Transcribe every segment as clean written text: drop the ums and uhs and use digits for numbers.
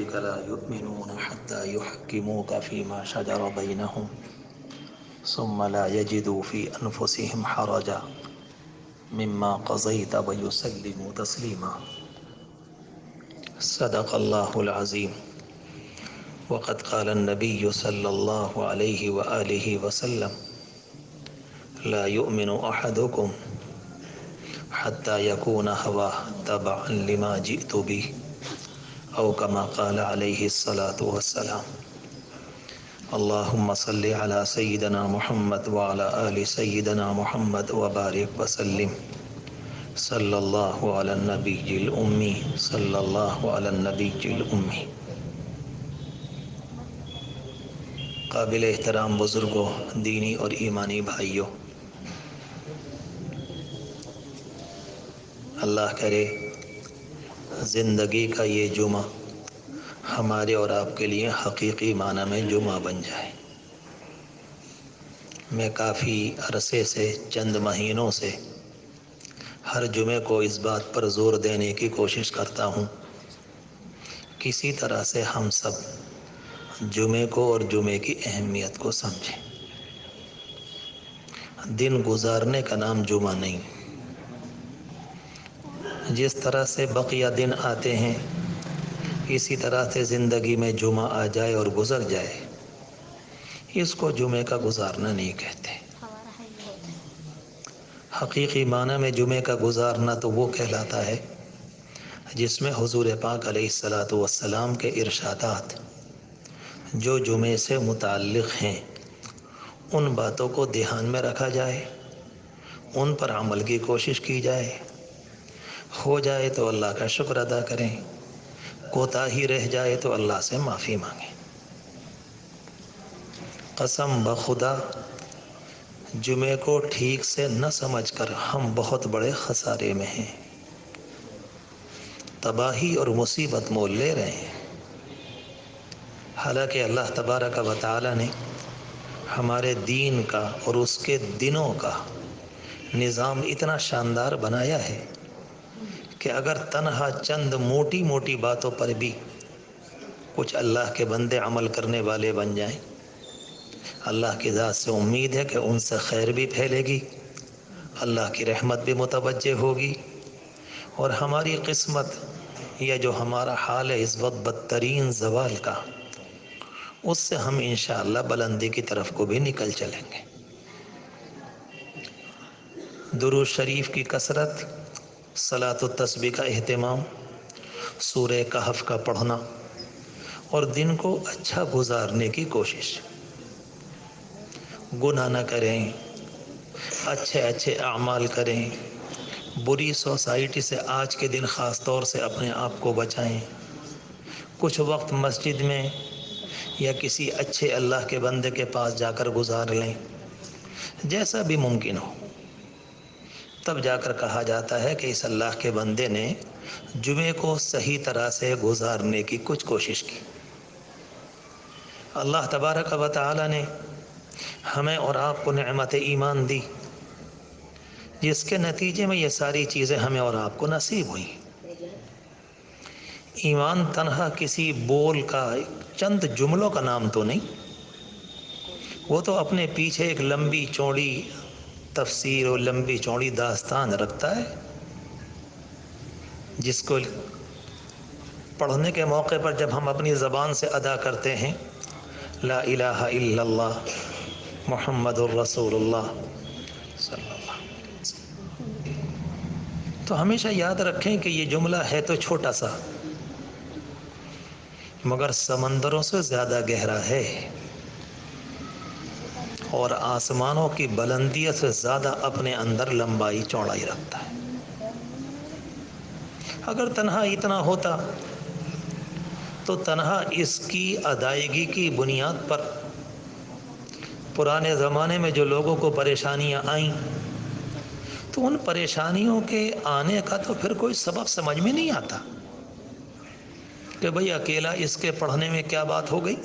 ربك لا يؤمنون حتى يحكموك فيما شجر بينهم ثم لا يجدوا في أنفسهم حرجا مما قضيت ويسلموا تسليما. صدق الله العظيم. وقد قال النبي صلى الله عليه وآله وسلم لا يؤمن أحدكم حتى يكون هواه تبعا لما جئت به أو كما قال عليه الصلاة والسلام. اللهم صل على سيدنا محمد وعلى آل سيدنا محمد وبارك وسلم. صلی اللہ علی النبی الأمی، صلی اللہ علی النبی الأمی. قابل احترام بزرگوں، دینی اور ایمانی بھائیوں، اللہ کرے زندگی کا یہ جمعہ ہمارے اور آپ کے لیے حقیقی معنی میں جمعہ بن جائے. میں کافی عرصے سے، چند مہینوں سے ہر جمعے کو اس بات پر زور دینے کی کوشش کرتا ہوں کسی طرح سے ہم سب جمعے کو اور جمعے کی اہمیت کو سمجھیں. دن گزارنے کا نام جمعہ نہیں. جس طرح سے بقیہ دن آتے ہیں اسی طرح سے زندگی میں جمعہ آ جائے اور گزر جائے، اس کو جمعے کا گزارنا نہیں کہتے. حقیقی معنی میں جمعے کا گزارنا تو وہ کہلاتا ہے جس میں حضور پاک علیہ الصلاۃ والسلام کے ارشادات جو جمعے سے متعلق ہیں ان باتوں کو دھیان میں رکھا جائے، ان پر عمل کی کوشش کی جائے. ہو جائے تو اللہ کا شکر ادا کریں، کوتاہی رہ جائے تو اللہ سے معافی مانگیں. قسم بخدا جمعے کو ٹھیک سے نہ سمجھ کر ہم بہت بڑے خسارے میں ہیں، تباہی اور مصیبت مول لے رہے ہیں. حالانکہ اللہ تبارک و تعالی نے ہمارے دین کا اور اس کے دنوں کا نظام اتنا شاندار بنایا ہے کہ اگر تنہا چند موٹی موٹی باتوں پر بھی کچھ اللہ کے بندے عمل کرنے والے بن جائیں، اللہ کی ذات سے امید ہے کہ ان سے خیر بھی پھیلے گی، اللہ کی رحمت بھی متوجہ ہوگی، اور ہماری قسمت یا جو ہمارا حال ہے اس وقت بدترین زوال کا، اس سے ہم انشاءاللہ بلندی کی طرف کو بھی نکل چلیں گے. درود شریف کی کثرت، صلاۃ و تسبیح کا اہتمام، سورہ کہف کا پڑھنا اور دن کو اچھا گزارنے کی کوشش. گناہ نہ کریں، اچھے اچھے اعمال کریں، بری سوسائٹی سے آج کے دن خاص طور سے اپنے آپ کو بچائیں. کچھ وقت مسجد میں یا کسی اچھے اللہ کے بندے کے پاس جا کر گزار لیں، جیسا بھی ممکن ہو. تب جا کر کہا جاتا ہے کہ اس اللہ کے بندے نے جمعے کو صحیح طرح سے گزارنے کی کچھ کوشش کی. اللہ تبارک و تعالی نے ہمیں اور آپ کو نعمت ایمان دی، جس کے نتیجے میں یہ ساری چیزیں ہمیں اور آپ کو نصیب ہوئیں. ایمان تنہا کسی بول کا، چند جملوں کا نام تو نہیں، وہ تو اپنے پیچھے ایک لمبی چوڑی تفسیر اور لمبی چوڑی داستان رکھتا ہے، جس کو پڑھنے کے موقع پر جب ہم اپنی زبان سے ادا کرتے ہیں لا الہ الا اللہ محمد الرسول اللہ صلی اللہ علیہ وسلم، تو ہمیشہ یاد رکھیں کہ یہ جملہ ہے تو چھوٹا سا مگر سمندروں سے زیادہ گہرا ہے اور آسمانوں کی بلندی سے زیادہ اپنے اندر لمبائی چوڑائی رکھتا ہے. اگر تنہا اتنا ہوتا تو تنہا اس کی ادائیگی کی بنیاد پر پرانے زمانے میں جو لوگوں کو پریشانیاں آئیں تو ان پریشانیوں کے آنے کا تو پھر کوئی سبب سمجھ میں نہیں آتا کہ بھئی اکیلا اس کے پڑھنے میں کیا بات ہو گئی.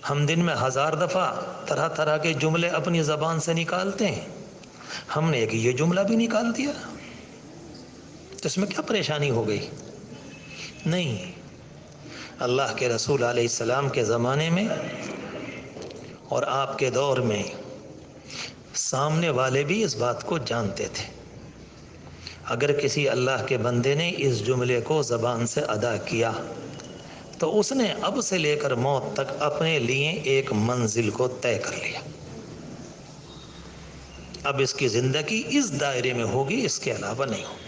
ہم دن میں 1000 دفعہ طرح طرح کے جملے اپنی زبان سے نکالتے ہیں، ہم نے ایک یہ جملہ بھی نکال دیا تو اس میں کیا پریشانی ہو گئی. نہیں، اللہ کے رسول علیہ السلام کے زمانے میں اور آپ کے دور میں سامنے والے بھی اس بات کو جانتے تھے۔ اگر کسی اللہ کے بندے نے اس جملے کو زبان سے ادا کیا تو اس نے اب سے لے کر موت تک اپنے لیے ایک منزل کو طے کر لیا۔ اب اس کی زندگی اس دائرے میں ہوگی، اس کے علاوہ نہیں ہوگی۔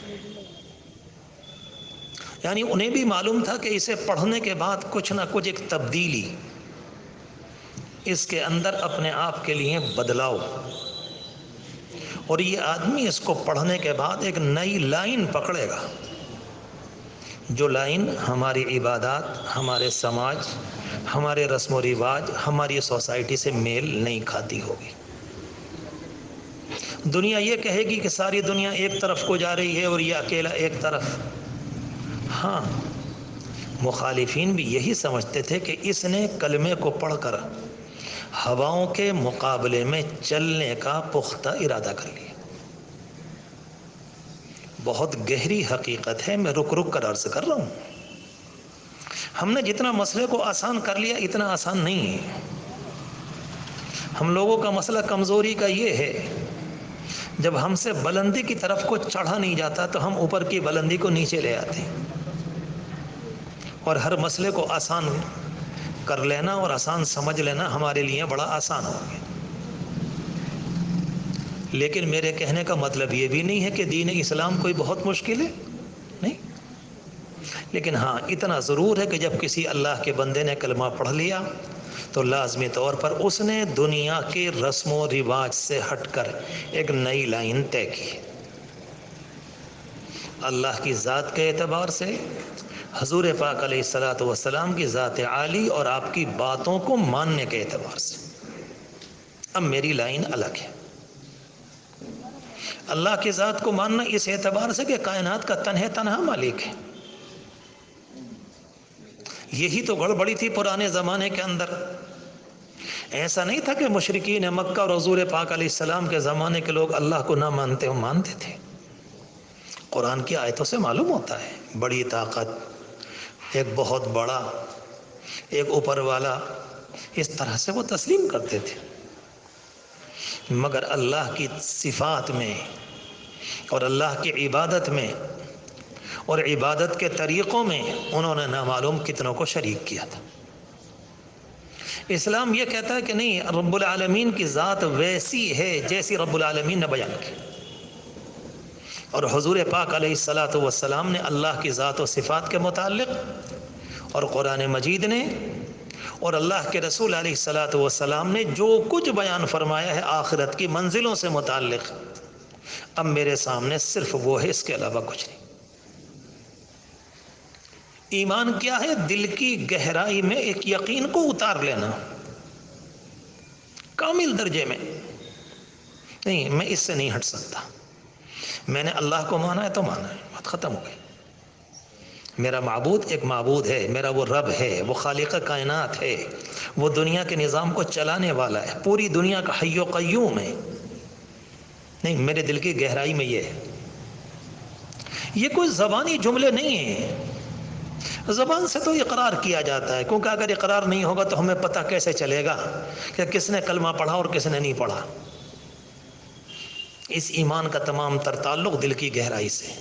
یعنی انہیں بھی معلوم تھا کہ اسے پڑھنے کے بعد کچھ نہ کچھ ایک تبدیلی اس کے اندر اپنے آپ کے لیے بدلاؤ، اور یہ آدمی اس کو پڑھنے کے بعد ایک نئی لائن پکڑے گا، جو لائن ہماری عبادات، ہمارے سماج، ہمارے رسم و رواج، ہماری سوسائٹی سے میل نہیں کھاتی ہوگی۔ دنیا یہ کہے گی کہ ساری دنیا ایک طرف کو جا رہی ہے اور یہ اکیلا ایک طرف۔ ہاں، مخالفین بھی یہی سمجھتے تھے کہ اس نے کلمے کو پڑھ کر ہواؤں کے مقابلے میں چلنے کا پختہ ارادہ کر لیا۔ بہت گہری حقیقت ہے، میں رک رک کر عرض کر رہا ہوں۔ ہم نے جتنا مسئلے کو آسان کر لیا اتنا آسان نہیں ہے۔ ہم لوگوں کا مسئلہ کمزوری کا یہ ہے، جب ہم سے بلندی کی طرف کو چڑھا نہیں جاتا تو ہم اوپر کی بلندی کو نیچے لے آتے ہیں، اور ہر مسئلے کو آسان کر لینا اور آسان سمجھ لینا ہمارے لیے بڑا آسان ہو گیا۔ لیکن میرے کہنے کا مطلب یہ بھی نہیں ہے کہ دین اسلام کوئی بہت مشکل ہے، نہیں۔ لیکن ہاں، اتنا ضرور ہے کہ جب کسی اللہ کے بندے نے کلمہ پڑھ لیا تو لازمی طور پر اس نے دنیا کے رسم و رواج سے ہٹ کر ایک نئی لائن طے کی۔ اللہ کی ذات کے اعتبار سے، حضور پاک علیہ الصلاۃ والسلام کی ذات عالی اور آپ کی باتوں کو ماننے کے اعتبار سے اب میری لائن الگ ہے۔ اللہ کی ذات کو ماننا اس اعتبار سے کہ کائنات کا تنہا مالک ہے۔ یہی تو گڑبڑی تھی پرانے زمانے کے اندر۔ ایسا نہیں تھا کہ مشرکین مکہ اور حضور پاک علیہ السلام کے زمانے کے لوگ اللہ کو نہ مانتے، وہ مانتے تھے۔ قرآن کی آیتوں سے معلوم ہوتا ہے بڑی طاقت، ایک بہت بڑا، ایک اوپر والا، اس طرح سے وہ تسلیم کرتے تھے۔ مگر اللہ کی صفات میں اور اللہ کی عبادت میں اور عبادت کے طریقوں میں انہوں نے نامعلوم کتنوں کو شریک کیا تھا۔ اسلام یہ کہتا ہے کہ نہیں، رب العالمین کی ذات ویسی ہے جیسی رب العالمین نے بیان کی، اور حضور پاک علیہ الصلاۃ والسلام نے اللہ کی ذات و صفات کے متعلق، اور قرآن مجید نے اور اللہ کے رسول علیہ الصلاۃ والسلام نے جو کچھ بیان فرمایا ہے آخرت کی منزلوں سے متعلق، اب میرے سامنے صرف وہ ہے، اس کے علاوہ کچھ نہیں۔ ایمان کیا ہے؟ دل کی گہرائی میں ایک یقین کو اتار لینا، کامل درجے میں۔ نہیں، میں اس سے نہیں ہٹ سکتا، میں نے اللہ کو مانا ہے تو مانا ہے، بات ختم ہو گئی۔ میرا معبود ایک معبود ہے، میرا وہ رب ہے، وہ خالق کائنات ہے، وہ دنیا کے نظام کو چلانے والا ہے، پوری دنیا کا حی و قیوم ہے۔ نہیں، میرے دل کی گہرائی میں یہ ہے۔ یہ کوئی زبانی جملے نہیں ہیں، زبان سے تو اقرار کیا جاتا ہے، کیونکہ اگر اقرار نہیں ہوگا تو ہمیں پتہ کیسے چلے گا کہ کس نے کلمہ پڑھا اور کس نے نہیں پڑھا۔ اس ایمان کا تمام تر تعلق دل کی گہرائی سے۔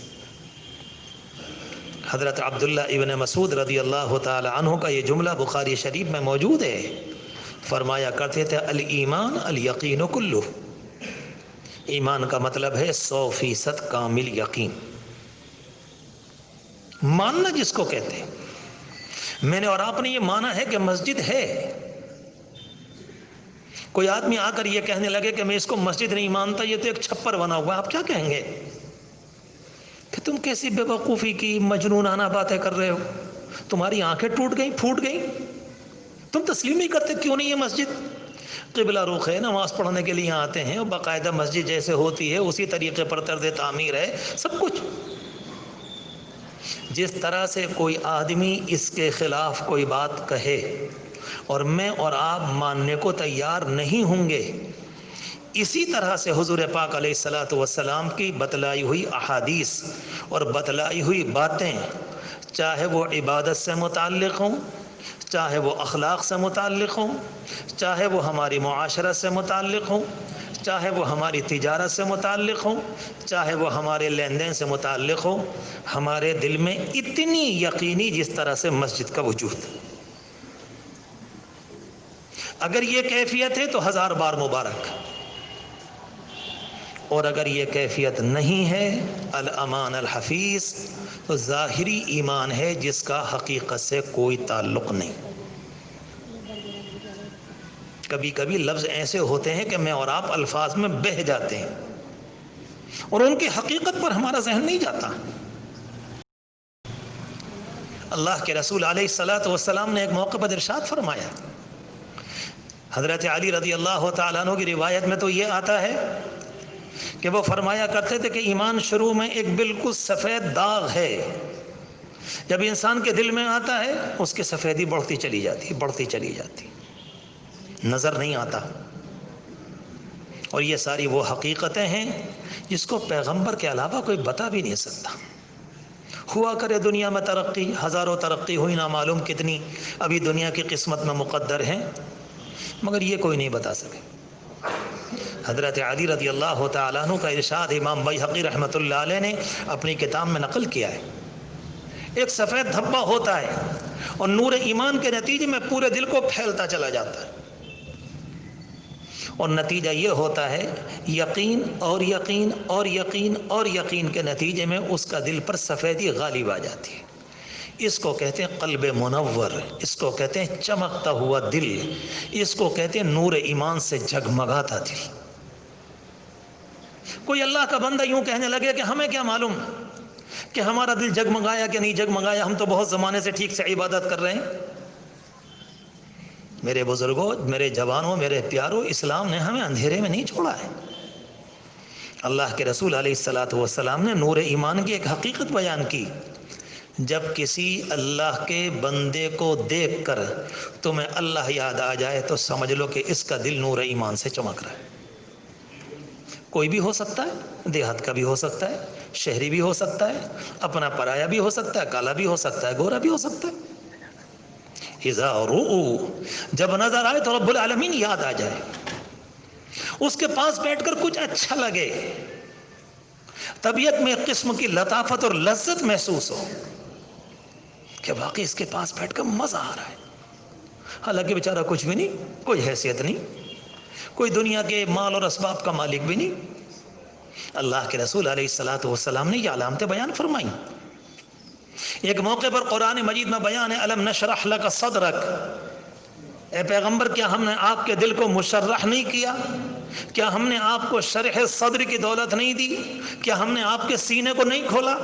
حضرت عبداللہ ابن مسعود رضی اللہ تعالی عنہ کا یہ جملہ بخاری شریف میں موجود ہے، فرمایا کرتے تھے الایمان الیقین کلہ، ایمان کا مطلب ہے 100% کامل یقین، ماننا جس کو کہتے ہیں۔ میں نے اور آپ نے یہ مانا ہے کہ مسجد ہے، کوئی آدمی آ کر یہ کہنے لگے کہ میں اس کو مسجد نہیں مانتا، یہ تو ایک چھپر بنا ہوا ہے، آپ کیا کہیں گے کہ تم کیسی بے وقوفی کی مجنونانہ باتیں کر رہے ہو، تمہاری آنکھیں ٹوٹ گئیں، پھوٹ گئیں، تم تسلیم نہیں کرتے؟ کیوں نہیں؟ یہ مسجد قبلہ رخ ہے، نماز پڑھنے کے لیے آتے ہیں، اور باقاعدہ مسجد جیسے ہوتی ہے اسی طریقے پر طرز تعمیر ہے، سب کچھ۔ جس طرح سے کوئی آدمی اس کے خلاف کوئی بات کہے اور میں اور آپ ماننے کو تیار نہیں ہوں گے، اسی طرح سے حضور پاک علیہ الصلاۃ والسلام کی بتلائی ہوئی احادیث اور بتلائی ہوئی باتیں چاہے وہ عبادت سے متعلق ہوں، چاہے وہ اخلاق سے متعلق ہوں، چاہے وہ ہماری معاشرت سے متعلق ہوں، چاہے وہ ہماری تجارت سے متعلق ہوں، چاہے وہ ہمارے لین دین سے متعلق ہو، ہمارے دل میں اتنی یقینی جس طرح سے مسجد کا وجود. اگر یہ کیفیت ہے تو 1000 بار مبارک، اور اگر یہ کیفیت نہیں ہے الامان الحفیظ، تو ظاہری ایمان ہے جس کا حقیقت سے کوئی تعلق نہیں. کبھی کبھی لفظ ایسے ہوتے ہیں کہ میں اور آپ الفاظ میں بہہ جاتے ہیں اور ان کی حقیقت پر ہمارا ذہن نہیں جاتا. اللہ کے رسول علیہ الصلاۃ والسلام نے ایک موقع پر ارشاد فرمایا، حضرت علی رضی اللہ تعالیٰ عنہ کی روایت میں تو یہ آتا ہے کہ وہ فرمایا کرتے تھے کہ ایمان شروع میں ایک بالکل سفید داغ ہے، جب انسان کے دل میں آتا ہے اس کی سفیدی بڑھتی چلی جاتی، بڑھتی چلی جاتی، نظر نہیں آتا. اور یہ ساری وہ حقیقتیں ہیں جس کو پیغمبر کے علاوہ کوئی بتا بھی نہیں سکتا. ہوا کرے دنیا میں ترقی، ہزاروں ترقی ہوئی، نہ معلوم کتنی ابھی دنیا کی قسمت میں مقدر ہیں، مگر یہ کوئی نہیں بتا سکے. حضرت علی رضی اللہ تعالیٰ عنہ کا ارشاد امام بیہقی رحمۃ اللہ علیہ نے اپنی کتاب میں نقل کیا ہے. ایک سفید دھبا ہوتا ہے اور نور ایمان کے نتیجے میں پورے دل کو پھیلتا چلا جاتا ہے، اور نتیجہ یہ ہوتا ہے یقین اور یقین اور یقین اور یقین کے نتیجے میں اس کا دل پر سفیدی غالب آ جاتی ہے. اس کو کہتے ہیں قلب منور، اس کو کہتے ہیں چمکتا ہوا دل، اس کو کہتے ہیں نور ایمان سے جگمگاتا دل. کوئی اللہ کا بندہ یوں کہنے لگے کہ ہمیں کیا معلوم کہ ہمارا دل جگمگایا کہ نہیں جگمگایا، ہم تو بہت زمانے سے ٹھیک سے عبادت کر رہے ہیں. میرے بزرگوں، میرے جوانوں، میرے پیاروں، اسلام نے ہمیں اندھیرے میں نہیں چھوڑا ہے. اللہ کے رسول علیہ الصلاۃ والسلام نے نور ایمان کی ایک حقیقت بیان کی، جب کسی اللہ کے بندے کو دیکھ کر تمہیں اللہ یاد آ جائے تو سمجھ لو کہ اس کا دل نور ایمان سے چمک رہا ہے. کوئی بھی ہو سکتا ہے، دیہات کا بھی ہو سکتا ہے، شہری بھی ہو سکتا ہے، اپنا پرایا بھی ہو سکتا ہے، کالا بھی ہو سکتا ہے، گورا بھی ہو سکتا ہے. اذا رؤوا، جب نظر آئے تو رب العالمین یاد آ جائے، اس کے پاس بیٹھ کر کچھ اچھا لگے، طبیعت میں ایک قسم کی لطافت اور لذت محسوس ہو کہ واقعی اس کے پاس بیٹھ کر مزہ آ رہا ہے. حالانکہ بیچارہ کچھ بھی نہیں، کوئی حیثیت نہیں، کوئی دنیا کے مال اور اسباب کا مالک بھی نہیں. اللہ کے رسول علیہ الصلاۃ والسلام نے یہ علامتیں بیان فرمائیں. ایک موقع پر قرآن مجید میں بیان ہے، الم نشرح لک صدرک، اے پیغمبر کیا ہم نے آپ کے دل کو مشرح نہیں کیا؟ کیا ہم نے آپ کو شرح صدر کی دولت نہیں دی؟ کیا ہم نے آپ کے سینے کو نہیں کھولا؟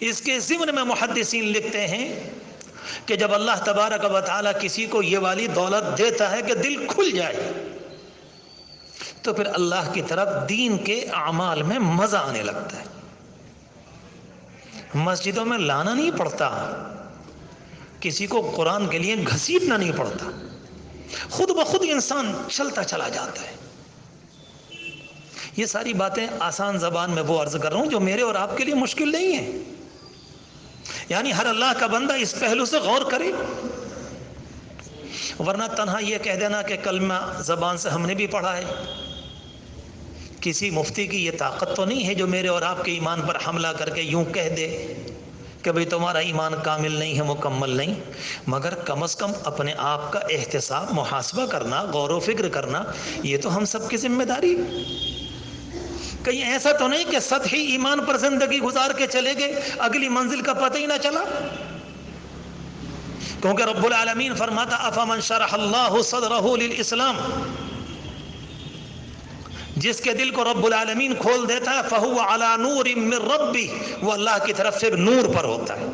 اس کے ضمن میں محدثین لکھتے ہیں کہ جب اللہ تبارک و تعالیٰ کسی کو یہ والی دولت دیتا ہے کہ دل کھل جائے، تو پھر اللہ کی طرف دین کے اعمال میں مزہ آنے لگتا ہے. مسجدوں میں لانا نہیں پڑتا، کسی کو قرآن کے لیے گھسیٹنا نہیں پڑتا، خود بخود انسان چلتا چلا جاتا ہے. یہ ساری باتیں آسان زبان میں وہ عرض کر رہا ہوں جو میرے اور آپ کے لیے مشکل نہیں ہے. یعنی ہر اللہ کا بندہ اس پہلو سے غور کرے، ورنہ تنہا یہ کہہ دینا کہ کلمہ زبان سے ہم نے بھی پڑھا ہے. کسی مفتی کی یہ طاقت تو نہیں ہے جو میرے اور آپ کے ایمان پر حملہ کر کے یوں کہہ دے کہ بھئی تمہارا ایمان کامل نہیں ہے، مکمل نہیں. مگر کم از کم اپنے آپ کا احتساب، محاسبہ کرنا، غور و فکر کرنا، یہ تو ہم سب کی ذمہ داری. کہیں ایسا تو نہیں کہ سطحی ایمان پر زندگی گزار کے چلے گئے، اگلی منزل کا پتہ ہی نہ چلا. کیونکہ رب العالمین فرماتا افمن شرح اللہ صدرہ للاسلام، جس کے دل کو رب العالمین کھول دیتا ہے فہو علی نور من ربی، وہ اللہ کی طرف سے ایک نور پر ہوتا ہے.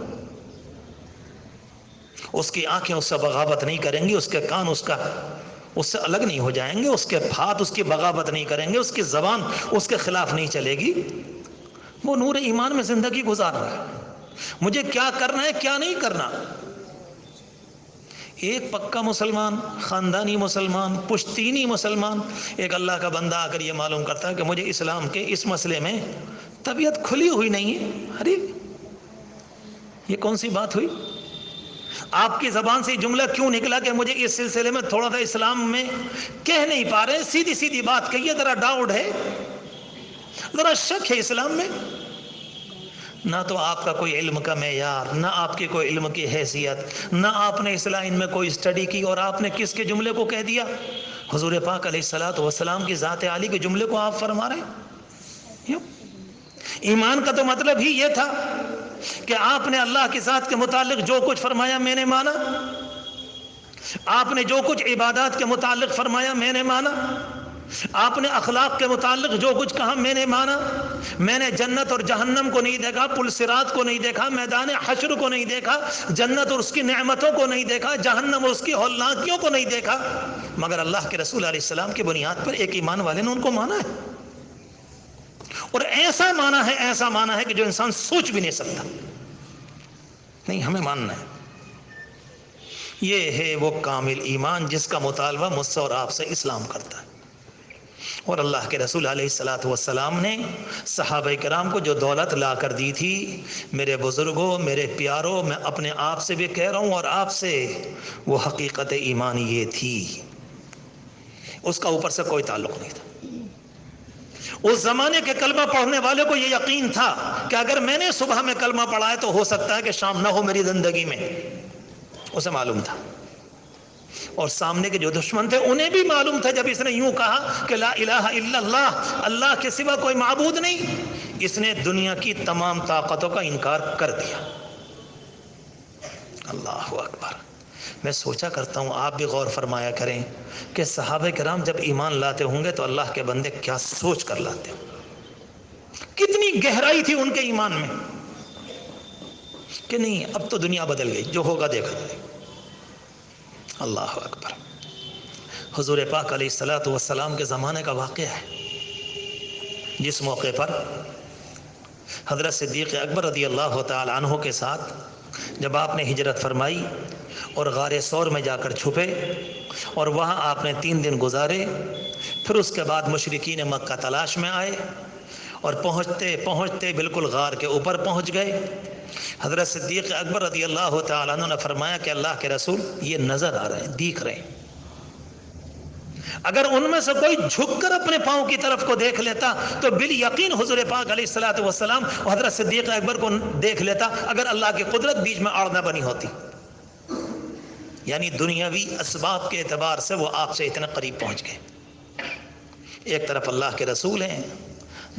اس کی آنکھیں اس سے بغاوت نہیں کریں گی، اس کے کان اس سے الگ نہیں ہو جائیں گے، اس کے ہاتھ اس کی بغاوت نہیں کریں گے، اس کی زبان اس کے خلاف نہیں چلے گی. وہ نور ایمان میں زندگی گزار رہا ہے. مجھے کیا کرنا ہے کیا نہیں کرنا. ایک پکا مسلمان، خاندانی مسلمان، پشتینی مسلمان، ایک اللہ کا بندہ آ کر یہ معلوم کرتا ہے کہ مجھے اسلام کے اس مسئلے میں طبیعت کھلی ہوئی نہیں ہے. ارے یہ کون سی بات ہوئی؟ آپ کی زبان سے جملہ کیوں نکلا کہ مجھے اس سلسلے میں تھوڑا سا اسلام میں کہہ نہیں پا رہے؟ سیدھی سیدھی بات کہیے، ذرا ڈاؤٹ ہے، ذرا شک ہے اسلام میں۔ نہ تو آپ کا کوئی علم کا معیار، نہ آپ کی کوئی علم کی حیثیت، نہ آپ نے اس لائن میں کوئی اسٹڈی کی، اور آپ نے کس کے جملے کو کہہ دیا؟ حضور پاک علیہ الصلوۃ والسلام کی ذات عالی کے جملے کو آپ فرما رہے ہیں۔ ایمان کا تو مطلب ہی یہ تھا کہ آپ نے اللہ کی ذات کے متعلق جو کچھ فرمایا میں نے مانا، آپ نے جو کچھ عبادات کے متعلق فرمایا میں نے مانا، آپ نے اخلاق کے متعلق جو کچھ کہا میں نے مانا۔ میں نے جنت اور جہنم کو نہیں دیکھا، پل صراط کو نہیں دیکھا، میدان حشر کو نہیں دیکھا، جنت اور اس کی نعمتوں کو نہیں دیکھا، جہنم اور اس کی ہولناکیوں کو نہیں دیکھا، مگر اللہ کے رسول علیہ السلام کی بنیاد پر ایک ایمان والے نے ان کو مانا ہے، اور ایسا مانا ہے کہ جو انسان سوچ بھی نہیں سکتا۔ نہیں، ہمیں ماننا ہے۔ یہ ہے وہ کامل ایمان جس کا مطالبہ مجھ سے اور آپ سے اسلام کرتا ہے۔ اور اللہ کے رسول علیہ الصلوۃ والسلام نے صحابہ کرام کو جو دولت لا کر دی تھی، میرے بزرگوں، میرے پیاروں، میں اپنے آپ سے بھی کہہ رہا ہوں اور آپ سے، وہ حقیقت ایمان یہ تھی، اس کا اوپر سے کوئی تعلق نہیں تھا۔ اس زمانے کے کلمہ پڑھنے والے کو یہ یقین تھا کہ اگر میں نے صبح میں کلمہ پڑھا ہے تو ہو سکتا ہے کہ شام نہ ہو میری زندگی میں، اسے معلوم تھا۔ اور سامنے کے جو دشمن تھے انہیں بھی معلوم تھا، جب اس نے یوں کہا کہ لا الہ الا اللہ، اللہ کے سوا کوئی معبود نہیں، اس نے دنیا کی تمام طاقتوں کا انکار کر دیا۔ اللہ اکبر۔ میں سوچا کرتا ہوں، آپ بھی غور فرمایا کریں کہ صحابہ کرام جب ایمان لاتے ہوں گے تو اللہ کے بندے کیا سوچ کر لاتے ہوں، کتنی گہرائی تھی ان کے ایمان میں کہ نہیں اب تو دنیا بدل گئی، جو ہوگا دیکھا جائے۔ اللہ اکبر۔ حضور پاک علیہ الصلوۃ والسلام کے زمانے کا واقعہ ہے، جس موقع پر حضرت صدیق اکبر رضی اللہ تعالی عنہ کے ساتھ جب آپ نے ہجرت فرمائی اور غار ثور میں جا کر چھپے، اور وہاں آپ نے 3 دن گزارے، پھر اس کے بعد مشرکین مکہ تلاش میں آئے، اور پہنچتے پہنچتے بالکل غار کے اوپر پہنچ گئے۔ حضرت صدیق اکبر رضی اللہ تعالیٰ عنہ نے فرمایا کہ اللہ کے رسول یہ نظر آ رہے ہیں، دیکھ رہے ہیں، اگر ان میں سے کوئی جھک کر اپنے پاؤں کی طرف کو دیکھ لیتا تو بالیقین حضور پاک علیہ الصلوۃ والسلام اور حضرت صدیق اکبر کو دیکھ لیتا، اگر اللہ کی قدرت بیچ میں آڑ نہ بنی ہوتی۔ یعنی دنیاوی اسباب کے اعتبار سے وہ آپ سے اتنے قریب پہنچ گئے۔ ایک طرف اللہ کے رسول ہیں،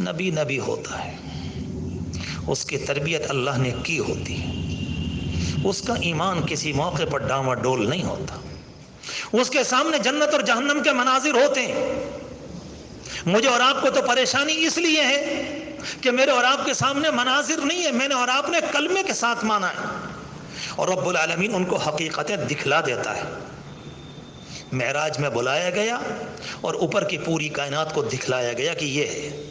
نبی ہوتا ہے، اس کی تربیت اللہ نے کی ہوتی ہے، اس کا ایمان کسی موقع پر ڈاما ڈول نہیں ہوتا، اس کے سامنے جنت اور جہنم کے مناظر ہوتے ہیں۔ مجھے اور آپ کو تو پریشانی اس لیے ہے کہ میرے اور آپ کے سامنے مناظر نہیں ہے، میں نے اور آپ نے کلمے کے ساتھ مانا ہے، اور رب العالمین ان کو حقیقتیں دکھلا دیتا ہے۔ معراج میں بلایا گیا اور اوپر کی پوری کائنات کو دکھلایا گیا کہ یہ ہے۔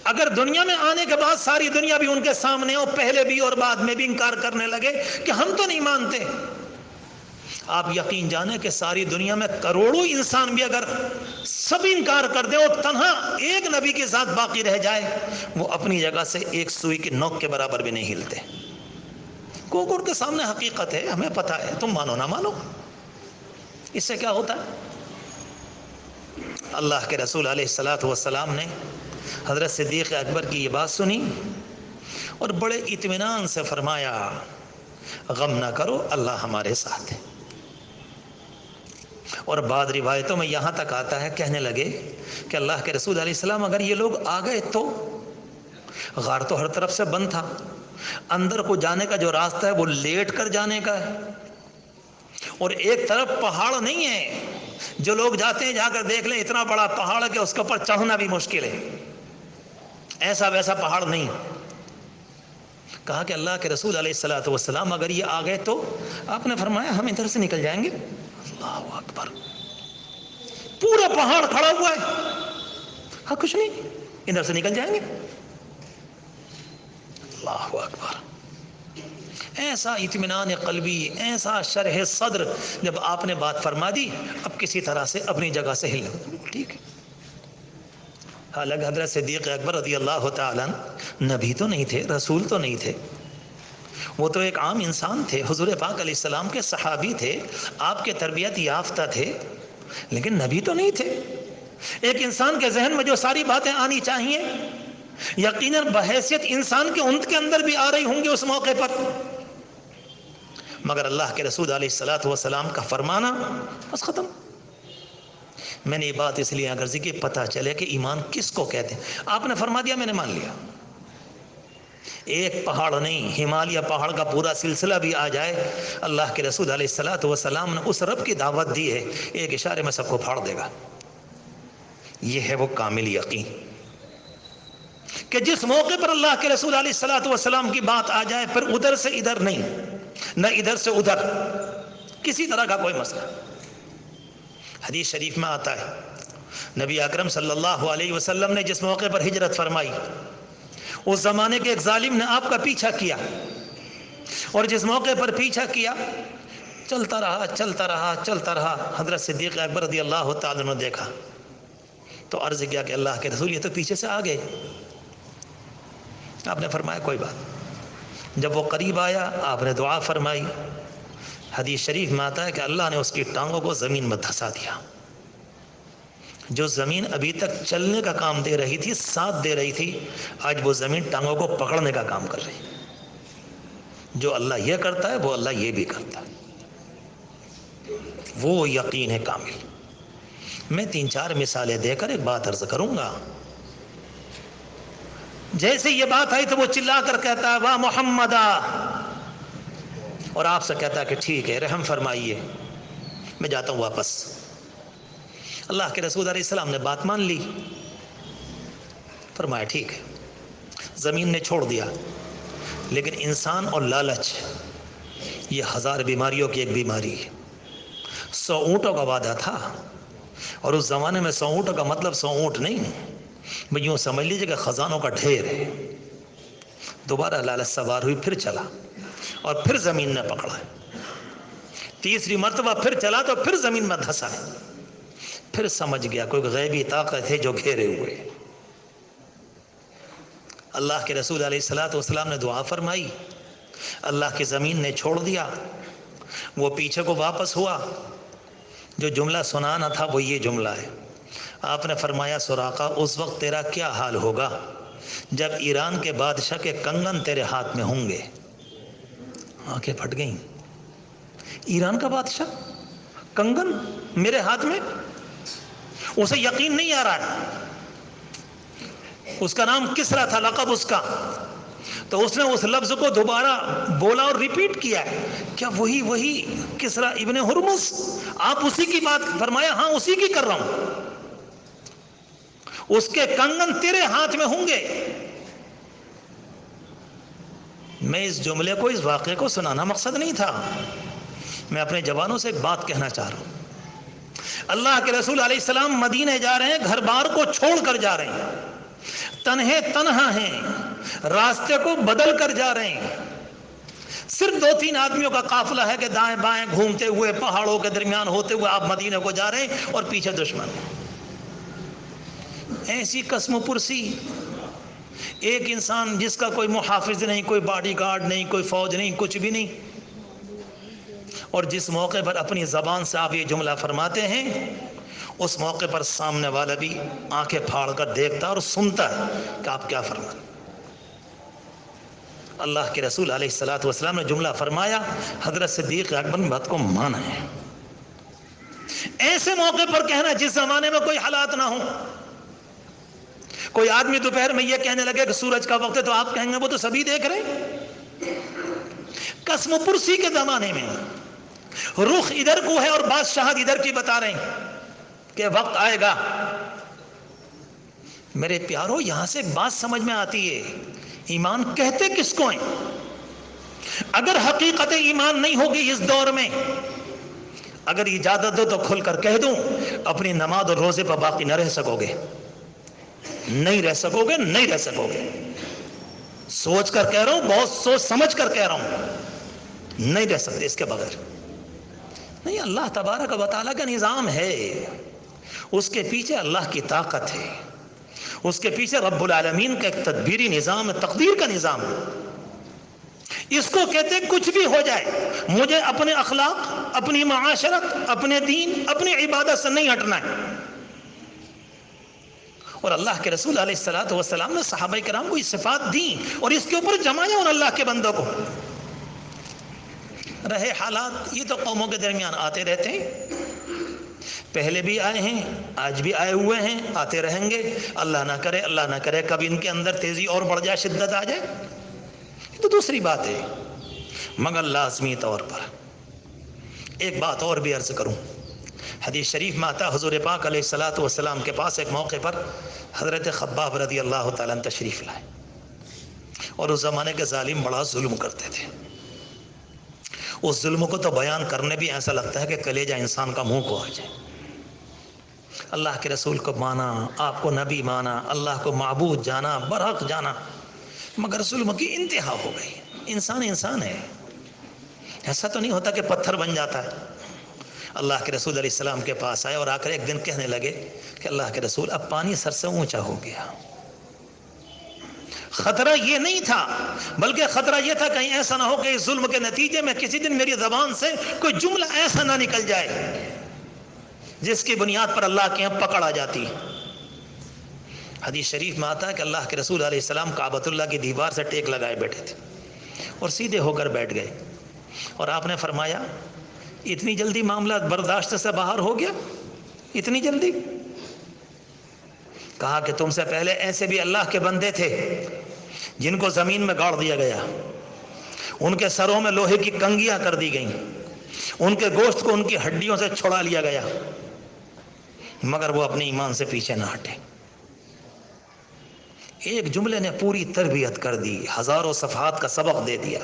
اگر دنیا میں آنے کے بعد ساری دنیا بھی ان کے سامنے ہو، پہلے بھی اور بعد میں بھی انکار کرنے لگے کہ ہم تو نہیں مانتے، آپ یقین جانیں کہ ساری دنیا میں کروڑوں انسان بھی اگر سب انکار کر دیں اور تنہا ایک نبی کے ساتھ باقی رہ جائے، وہ اپنی جگہ سے ایک سوئی کی نوک کے برابر بھی نہیں ہلتے۔ کوکڑ کے سامنے حقیقت ہے، ہمیں پتہ ہے، تم مانو نہ مانو، اس سے کیا ہوتا ہے؟ اللہ کے رسول علیہ الصلوۃ والسلام نے حضرت صدیق اکبر کی یہ بات سنی اور بڑے اطمینان سے فرمایا، غم نہ کرو، اللہ ہمارے ساتھ ہے۔ اور بعض روایتوں میں یہاں تک آتا ہے، کہنے لگے کہ اللہ کے رسول علیہ السلام اگر یہ لوگ آ گئے تو غار تو ہر طرف سے بند تھا، اندر کو جانے کا جو راستہ ہے وہ لیٹ کر جانے کا ہے، اور ایک طرف پہاڑ نہیں ہے، جو لوگ جاتے ہیں جا کر دیکھ لیں اتنا بڑا پہاڑ ہے کہ اس کے اوپر چڑھنا بھی مشکل ہے، ایسا ویسا پہاڑ نہیں۔ کہا کہ اللہ کے رسول علیہ الصلوۃ والسلام اگر یہ آ گئے تو آپ نے فرمایا ہم ادھر سے نکل جائیں گے۔ اللہ اکبر، پورا پہاڑ کھڑا ہوا ہے، ہاں کچھ نہیں، ادھر سے نکل جائیں گے۔ اللہ اکبر، ایسا اطمینان قلبی، ایسا شرح صدر، جب آپ نے بات فرما دی اب کسی طرح سے اپنی جگہ سے ہلنا، ٹھیک ہے۔ حالانکہ حضرت صدیق اکبر رضی اللہ تعالیٰ نبی تو نہیں تھے، رسول تو نہیں تھے، وہ تو ایک عام انسان تھے، حضور پاک علیہ السلام کے صحابی تھے، آپ کے تربیت یافتہ تھے، لیکن نبی تو نہیں تھے۔ ایک انسان کے ذہن میں جو ساری باتیں آنی چاہیے یقیناً بحیثیت انسان کے ان کے اندر بھی آ رہی ہوں گی اس موقع پر، مگر اللہ کے رسول علیہ الصلوۃ والسلام کا فرمانا بس ختم۔ میں نے یہ بات اس لیے اگر ذکر پتہ چلے کہ ایمان کس کو کہتے ہیں، آپ نے فرما دیا میں نے مان لیا۔ ایک پہاڑ نہیں، ہمالیہ پہاڑ کا پورا سلسلہ بھی آ جائے، اللہ کے رسول علیہ الصلوۃ والسلام نے اس رب کی دعوت دی ہے، ایک اشارے میں سب کو پھاڑ دے گا۔ یہ ہے وہ کامل یقین کہ جس موقع پر اللہ کے رسول علیہ الصلوۃ والسلام کی بات آ جائے پھر ادھر سے ادھر نہیں، نہ ادھر سے ادھر، کسی طرح کا کوئی مسئلہ۔ حدیث شریف میں آتا ہے نبی اکرم صلی اللہ علیہ وسلم نے جس موقع پر ہجرت فرمائی، اس زمانے کے ایک ظالم نے آپ کا پیچھا کیا، اور جس موقع پر پیچھا کیا چلتا رہا چلتا رہا چلتا رہا، حضرت صدیق اکبر رضی اللہ تعالیٰ نے دیکھا تو عرض کیا کہ اللہ کے رسول یہ تو پیچھے سے آ گئے۔ آپ نے فرمایا کوئی بات۔ جب وہ قریب آیا آپ نے دعا فرمائی، حدیث شریف میں آتا ہے کہ اللہ نے اس کی ٹانگوں کو زمین میں دھسا دیا۔ جو زمین ابھی تک چلنے کا کام دے رہی تھی، ساتھ دے رہی تھی، آج وہ زمین ٹانگوں کو پکڑنے کا کام کر رہی۔ جو اللہ یہ کرتا ہے وہ اللہ یہ بھی کرتا ہے، وہ یقین ہے کامل۔ میں 3-4 مثالیں دے کر ایک بات عرض کروں گا۔ جیسے یہ بات آئی تو وہ چلا کر کہتا ہے واہ محمدہ، اور آپ سے کہتا ہے کہ ٹھیک ہے رحم فرمائیے میں جاتا ہوں واپس۔ اللہ کے رسول علیہ السلام نے بات مان لی، فرمایا ٹھیک ہے، زمین نے چھوڑ دیا۔ لیکن انسان اور لالچ یہ 1000 بیماریوں کی ایک بیماری ہے۔ 100 اونٹوں کا وعدہ تھا، اور اس زمانے میں 100 اونٹوں کا مطلب 100 اونٹ نہیں، میں یوں سمجھ لیجیے کہ خزانوں کا ڈھیر ہے۔ دوبارہ لالچ سوار ہوئی، پھر چلا اور پھر زمین نے پکڑا، تیسری مرتبہ پھر چلا تو پھر زمین میں دھسا، پھر سمجھ گیا کوئی غیبی طاقت ہے جو گھیرے ہوئے۔ اللہ کے رسول علیہ الصلوۃ والسلام نے دعا فرمائی، اللہ کی زمین نے چھوڑ دیا، وہ پیچھے کو واپس ہوا۔ جو جملہ سنانا تھا وہ یہ جملہ ہے، آپ نے فرمایا سراقہ اس وقت تیرا کیا حال ہوگا جب ایران کے بادشاہ کے کنگن تیرے ہاتھ میں ہوں گے۔ آنکھیں پھٹ گئیں، ایران کا بادشاہ کنگن میرے ہاتھ میں؟ اسے یقین نہیں آ رہا ہے۔ اس کا نام کسرا تھا، لقب اس کا، تو اس نے اس لفظ کو دوبارہ بولا اور ریپیٹ کیا ہے، کیا وہی کسرا ابن ہرمز؟ آپ اسی کی بات فرمایا، ہاں اسی کی کر رہا ہوں، اس کے کنگن تیرے ہاتھ میں ہوں گے۔ میں اس جملے کو، اس واقعے کو سنانا مقصد نہیں تھا، میں اپنے جوانوں سے ایک بات کہنا چاہ رہا ہوں۔ اللہ کے رسول علیہ السلام مدینے جا رہے ہیں، گھر بار کو چھوڑ کر جا رہے ہیں، تنہا ہیں، راستے کو بدل کر جا رہے ہیں، صرف 2-3 آدمیوں کا قافلہ ہے کہ دائیں بائیں گھومتے ہوئے پہاڑوں کے درمیان ہوتے ہوئے آپ مدینے کو جا رہے ہیں، اور پیچھے دشمن۔ ایسی قسم و پرسی، ایک انسان جس کا کوئی محافظ نہیں، کوئی باڈی گارڈ نہیں، کوئی فوج نہیں، کچھ بھی نہیں، اور جس موقع پر اپنی زبان سے آپ یہ جملہ فرماتے ہیں، اس موقع پر سامنے والا بھی آنکھیں پھاڑ کر دیکھتا اور سنتا ہے کہ آپ کیا فرماتے۔ اللہ کے رسول علیہ الصلوۃ والسلام نے جملہ فرمایا، حضرت صدیق اکبر نے بات کو مانا ہے۔ ایسے موقع پر کہنا جس زمانے میں کوئی حالات نہ ہوں، کوئی آدمی دوپہر میں یہ کہنے لگے کہ سورج کا وقت ہے، تو آپ کہیں گے وہ تو سبھی دیکھ رہے ہیں۔ قسم پرسی کے زمانے میں رخ ادھر کو ہے اور بادشاہت ادھر کی بتا رہے ہیں کہ وقت آئے گا۔ میرے پیارو، یہاں سے ایک بات سمجھ میں آتی ہے، ایمان کہتے کس کو ہیں؟ اگر حقیقت ایمان نہیں ہوگی اس دور میں، اگر اجازت دو تو کھل کر کہہ دوں، اپنی نماز اور روزے پر باقی نہ رہ سکو گے، نہیں رہ سکو گے، نہیں رہ سکو گے۔ سوچ کر کہہ رہا ہوں، بہت سوچ سمجھ کر کہہ رہا ہوں، نہیں رہ سکتے اس کے بغیر۔ نہیں، اللہ تبارک و تعالیٰ کا نظام ہے، اس کے پیچھے اللہ کی طاقت ہے، اس کے پیچھے رب العالمین کا ایک تدبیری نظام ہے، تقدیر کا نظام ہے۔ اس کو کہتے کچھ بھی ہو جائے مجھے اپنے اخلاق، اپنی معاشرت، اپنے دین، اپنی عبادت سے نہیں ہٹنا ہے۔ اور اللہ کے رسول علیہ الصلوۃ والسلام نے صحابہ کرام کو یہ صفات دیں اور اس کے اوپر جمایا ان اللہ کے بندوں کو۔ رہے حالات، یہ تو قوموں کے درمیان آتے رہتے ہیں، پہلے بھی آئے ہیں، آج بھی آئے ہوئے ہیں، آتے رہیں گے۔ اللہ نہ کرے کبھی ان کے اندر تیزی اور بڑھ جائے، شدت آ جائے تو دوسری بات ہے۔ مگر لازمی طور پر ایک بات اور بھی عرض کروں، حدیث شریف میں آتا، حضور پاک علیہ الصلوۃ والسلام کے پاس ایک موقع پر حضرت خباب رضی اللہ تعالیٰ عنہ تشریف لائے، اور اس زمانے کے ظالم بڑا ظلم کرتے تھے۔ اس ظلم کو تو بیان کرنے بھی ایسا لگتا ہے کہ کلیجہ انسان کا منہ کو آ جائے۔ اللہ کے رسول کو مانا، آپ کو نبی مانا، اللہ کو معبود جانا، برحق جانا، مگر ظلم کی انتہا ہو گئی۔ انسان ہے، ایسا تو نہیں ہوتا کہ پتھر بن جاتا ہے۔ اللہ کے رسول علیہ السلام کے پاس آئے اور آ کر ایک دن کہنے لگے کہ اللہ کے رسول اب پانی سر سے اونچا ہو گیا۔ خطرہ یہ نہیں تھا، بلکہ خطرہ یہ تھا کہیں ایسا نہ ہو کہ اس ظلم کے نتیجے میں کسی دن میری زبان سے کوئی جملہ ایسا نہ نکل جائے جس کی بنیاد پر اللہ کے یہاں پکڑ آ جاتی۔ حدیث شریف میں آتا ہے کہ اللہ کے رسول علیہ السلام کعبۃ اللہ کی دیوار سے ٹیک لگائے بیٹھے تھے اور سیدھے ہو کر بیٹھ گئے، اور آپ نے فرمایا اتنی جلدی معاملہ برداشت سے باہر ہو گیا، اتنی جلدی؟ کہا کہ تم سے پہلے ایسے بھی اللہ کے بندے تھے جن کو زمین میں گاڑ دیا گیا، ان کے سروں میں لوہے کی کنگیاں کر دی گئیں، ان کے گوشت کو ان کی ہڈیوں سے چھڑا لیا گیا، مگر وہ اپنے ایمان سے پیچھے نہ ہٹے۔ ایک جملے نے پوری تربیت کر دی، ہزاروں صفحات کا سبق دے دیا۔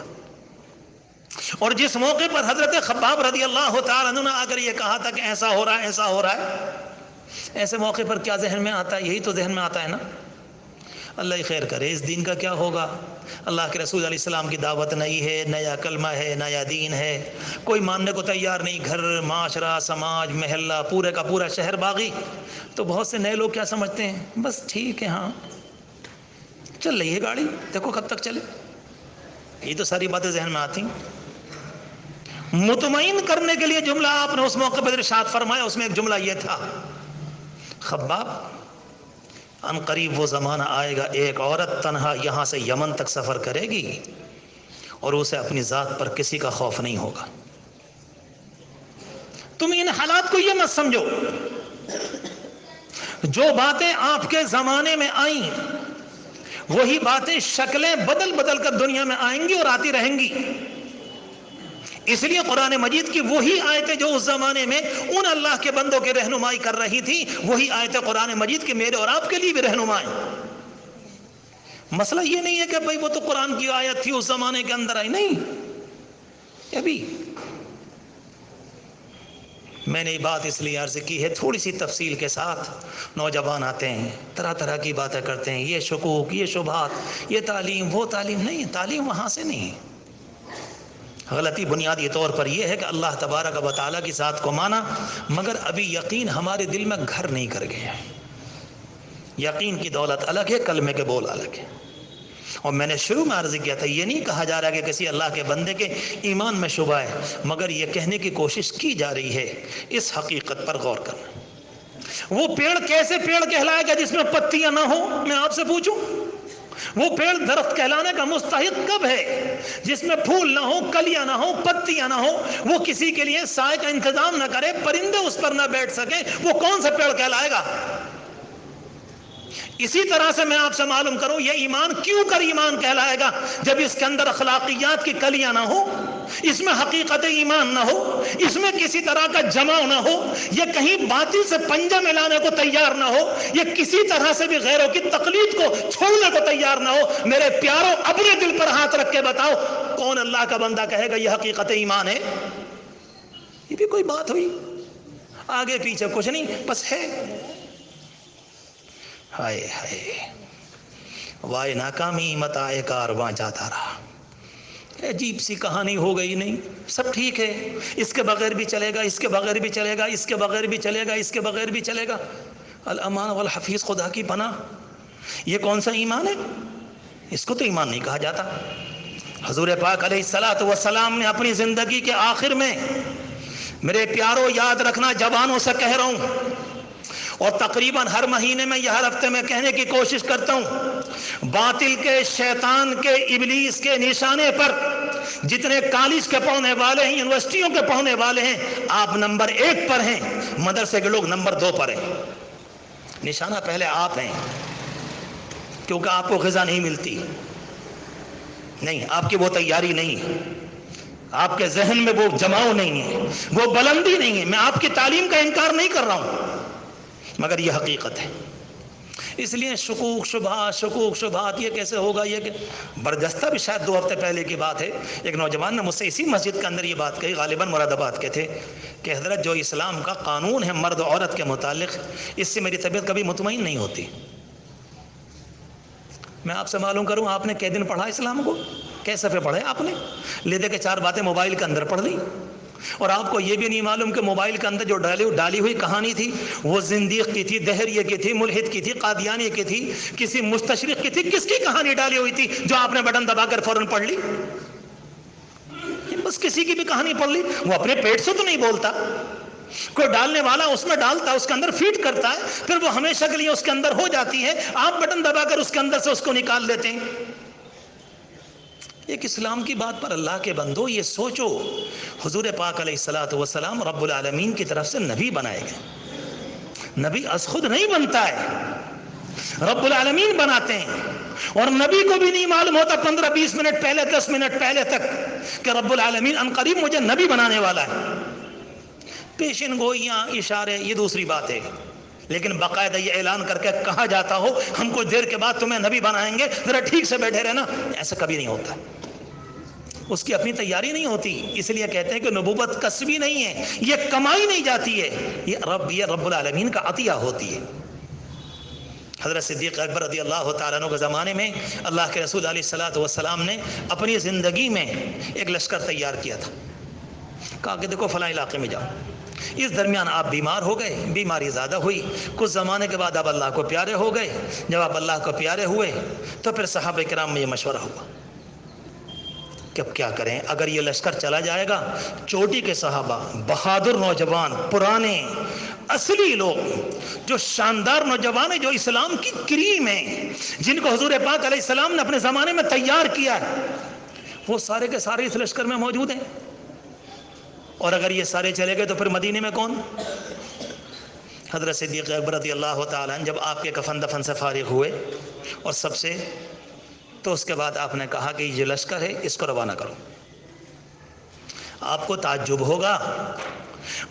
اور جس موقع پر حضرت خباب رضی اللہ تعالیٰ عنہ نے آ کر یہ کہا تھا کہ ایسا ہو رہا ہے، ایسا ہو رہا ہے، ایسے موقع پر کیا ذہن میں آتا ہے؟ یہی تو ذہن میں آتا ہے نا، اللہ ہی خیر کرے، اس دین کا کیا ہوگا؟ اللہ کے رسول علیہ السلام کی دعوت نہیں ہے، نیا کلمہ ہے، نیا دین ہے، کوئی ماننے کو تیار نہیں، گھر، معاشرہ، سماج، محلہ، پورے کا پورا شہر باغی، تو بہت سے نئے لوگ کیا سمجھتے ہیں، بس ٹھیک ہے، ہاں چل رہی ہے گاڑی، دیکھو کب تک چلے، یہ تو ساری باتیں ذہن میں آتی۔ مطمئن کرنے کے لیے جملہ آپ نے اس موقع پر ارشاد فرمایا، اس میں ایک جملہ یہ تھا، خباب ان قریب وہ زمانہ آئے گا ایک عورت تنہا یہاں سے یمن تک سفر کرے گی اور اسے اپنی ذات پر کسی کا خوف نہیں ہوگا۔ تم ان حالات کو یہ مت سمجھو، جو باتیں آپ کے زمانے میں آئیں وہی باتیں شکلیں بدل بدل کر دنیا میں آئیں گی اور آتی رہیں گی۔ اس لیے قرآن مجید کی وہی آیتیں جو اس زمانے میں ان اللہ کے بندوں کی رہنمائی کر رہی تھی، وہی آیتیں قرآن مجید کے میرے اور آپ کے لیے بھی رہنمائی۔ مسئلہ یہ نہیں ہے کہ بھئی وہ تو قرآن کی آیت تھی اس زمانے کے اندر آئی، نہیں، ابھی میں نے یہ بات اس لیے عرض کی ہے تھوڑی سی تفصیل کے ساتھ۔ نوجوان آتے ہیں، طرح طرح کی باتیں کرتے ہیں، یہ شکوک، یہ شبہات، یہ تعلیم، وہ تعلیم، نہیں، تعلیم وہاں سے نہیں۔ غلطی بنیادی طور پر یہ ہے کہ اللہ تبارک و تعالیٰ کی ذات کو مانا، مگر ابھی یقین ہمارے دل میں گھر نہیں کر گیا۔ یقین کی دولت الگ ہے، کلمے کے بول الگ ہے۔ اور میں نے شروع میں عرض کیا تھا، یہ نہیں کہا جا رہا کہ کسی اللہ کے بندے کے ایمان میں شبہ ہے، مگر یہ کہنے کی کوشش کی جا رہی ہے اس حقیقت پر غور کرنا۔ وہ پیڑ کیسے پیڑ کہلائے گا جس میں پتیاں نہ ہوں؟ میں آپ سے پوچھوں، وہ پیڑ درخت کہلانے کا مستحق کب ہے؟ جس میں پھول نہ ہو، کلیاں نہ ہو، پتیاں نہ ہو، وہ کسی کے لیے سائے کا انتظام نہ کرے، پرندے اس پر نہ بیٹھ سکیں، وہ کون سا پیڑ کہلائے گا؟ اسی طرح سے میں آپ سے معلوم کروں، یہ ایمان کیوں کر ایمان کہلائے گا جب اس کے اندر اخلاقیات کی کلیاں نہ ہو، اس میں حقیقت ایمان نہ ہو، اس میں کسی طرح کا جمع نہ ہو، یہ کہیں باطل سے پنجہ ملانے کو تیار نہ ہو، یہ کسی طرح سے بھی غیروں کی تقلید کو چھوڑنے کو تیار نہ ہو۔ میرے پیاروں، اپنے دل پر ہاتھ رکھ کے بتاؤ، کون اللہ کا بندہ کہے گا یہ حقیقت ایمان ہے؟ یہ بھی کوئی بات ہوئی؟ آگے پیچھے کچھ نہیں، بس ہے۔ ہائے ہائے، وائے ناکامی متاع کارواں جاتا رہا۔ عجیب سی کہانی ہو گئی، نہیں سب ٹھیک ہے، اس کے بغیر بھی چلے گا، اس کے بغیر بھی چلے گا، اس کے بغیر بھی چلے گا، اس کے بغیر بھی چلے گا۔ الامان والحفیظ، خدا کی پناہ، یہ کون سا ایمان ہے؟ اس کو تو ایمان نہیں کہا جاتا۔ حضور پاک علیہ الصلوۃ والسلام نے اپنی زندگی کے آخر میں، میرے پیاروں یاد رکھنا جوانوں سے کہہ رہا ہوں، اور تقریباً ہر مہینے میں یا ہر ہفتے میں کہنے کی کوشش کرتا ہوں، باطل کے، شیطان کے، ابلیس کے نشانے پر جتنے کالج کے پڑھنے والے ہیں، یونیورسٹیوں کے پڑھنے والے ہیں، آپ نمبر 1 پر ہیں، مدرسے کے لوگ نمبر 2 پر ہیں۔ نشانہ پہلے آپ ہیں، کیونکہ آپ کو غذا نہیں ملتی، نہیں، آپ کی وہ تیاری نہیں ہے، آپ کے ذہن میں وہ جماؤ نہیں ہے، وہ بلندی نہیں ہے۔ میں آپ کی تعلیم کا انکار نہیں کر رہا ہوں، مگر یہ حقیقت ہے۔ اس لیے شکوک شبہات، یہ کیسے ہوگا، یہ کہ برجستہ بھی شاید 2 ہفتے پہلے کی بات ہے، ایک نوجوان نے مجھ سے اسی مسجد کے اندر یہ بات کہی، غالباً مراد آباد کے تھے، کہ حضرت جو اسلام کا قانون ہے مرد عورت کے متعلق، اس سے میری طبیعت کبھی مطمئن نہیں ہوتی۔ میں آپ سے معلوم کروں، آپ نے کئی دن پڑھا اسلام کو؟ کئی صفحے پڑھے آپ نے؟ لے دے کے 4 باتیں موبائل کے اندر پڑھ لی، اور آپ کو یہ بھی نہیں معلوم کہ موبائل کے اندر جو ڈالی ہوئی کہانی تھی وہ زندیق کی تھی، دہریے کی تھی، ملحد کی تھی، قادیانی کی تھی، کسی مستشرق کی تھی، کس کی کہانی ڈالی ہوئی تھی جو آپ نے بٹن دبا کر فوراً پڑھ لی؟ بس کسی کی بھی کہانی پڑھ لی، وہ اپنے پیٹ سے تو نہیں بولتا، کوئی ڈالنے والا اس میں ڈالتا ہے، اس کے اندر فیڈ کرتا ہے، پھر وہ ہمیشہ کے لیے اس کے اندر ہو جاتی ہے، آپ بٹن دبا کر اس کے اندر سے اس کو نکال دیتے ہیں۔ ایک اسلام کی بات پر اللہ کے بندو یہ سوچو، حضور پاک علیہ الصلوۃ والسلام رب العالمین کی طرف سے نبی بنائے گئے۔ نبی از خود نہیں بنتا ہے، رب العالمین بناتے ہیں، اور نبی کو بھی نہیں معلوم ہوتا 15-20 منٹ پہلے، 10 منٹ پہلے تک، کہ رب العالمین ان قریب مجھے نبی بنانے والا ہے۔ پیشن گوئیاں، اشارے، یہ دوسری بات ہے، لیکن باقاعدہ یہ اعلان کر کے کہا جاتا ہو ہم کچھ دیر کے بعد تمہیں نبی بنائیں گے، ذرا ٹھیک سے بیٹھے رہنا، ایسا کبھی نہیں ہوتا، اس کی اپنی تیاری نہیں ہوتی۔ اس لیے کہتے ہیں کہ نبوت کسبی نہیں ہے، یہ کمائی نہیں جاتی ہے، یہ رب العالمین کا عطیہ ہوتی ہے۔ حضرت صدیق اکبر رضی اللہ تعالیٰ عنہ کے زمانے میں اللہ کے رسول علیہ الصلوۃ والسلام نے اپنی زندگی میں ایک لشکر تیار کیا تھا، کہا کہ دیکھو فلاں علاقے میں جاؤ۔ اس درمیان آپ بیمار ہو گئے، بیماری زیادہ ہوئی، کچھ زمانے کے بعد آپ اللہ کو پیارے ہو گئے، جب آپ اللہ کو پیارے ہوئے تو پھر صحابہ کرام میں یہ مشورہ ہوا کہ اب کیا کریں، اگر یہ لشکر چلا جائے گا، چوٹی کے صحابہ، بہادر نوجوان، پرانے اصلی لوگ، جو شاندار نوجوان ہیں، جو اسلام کی کریم ہیں، جن کو حضور پاک علیہ السلام نے اپنے زمانے میں تیار کیا ہے، وہ سارے کے سارے اس لشکر میں موجود ہیں، اور اگر یہ سارے چلے گئے تو پھر مدینے میں کون؟ حضرت صدیق اکبر رضی اللہ تعالیٰ عنہ جب آپ کے کفن دفن سے فارغ ہوئے اور سب سے، تو اس کے بعد آپ نے کہا کہ یہ لشکر ہے، اس کو روانہ کرو۔ آپ کو تعجب ہوگا،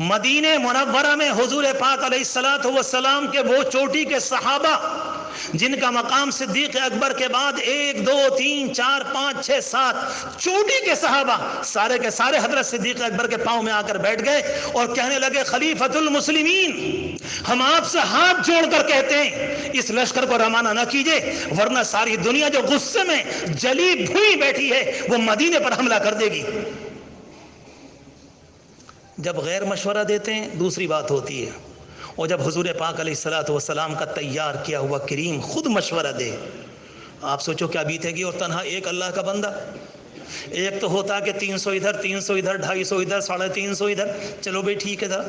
مدینہ منورہ میں حضور پاک علیہ الصلوۃ والسلام کے وہ چوٹی کے صحابہ جن کا مقام صدیق اکبر کے بعد 1 2 3 4 5 6 7 چوٹی کے صحابہ سارے کے سارے حضرت صدیق اکبر کے پاؤں میں آ کر بیٹھ گئے اور کہنے لگے، خلیفۃ المسلمین، ہم آپ سے ہاتھ جوڑ کر کہتے ہیں اس لشکر کو روانہ نہ کیجئے، ورنہ ساری دنیا جو غصے میں جلی بھوئی بیٹھی ہے وہ مدینے پر حملہ کر دے گی۔ جب غیر مشورہ دیتے ہیں دوسری بات ہوتی ہے، اور جب حضور پاک علیہ الصلوۃ والسلام کا تیار کیا ہوا کریم خود مشورہ دے، آپ سوچو کیا بیتے گی۔ اور تنہا ایک اللہ کا بندہ، ایک تو ہوتا کہ 300 ادھر، 300 ادھر، 250 ادھر، 350 ادھر، چلو بھائی ٹھیک ہے، ذرا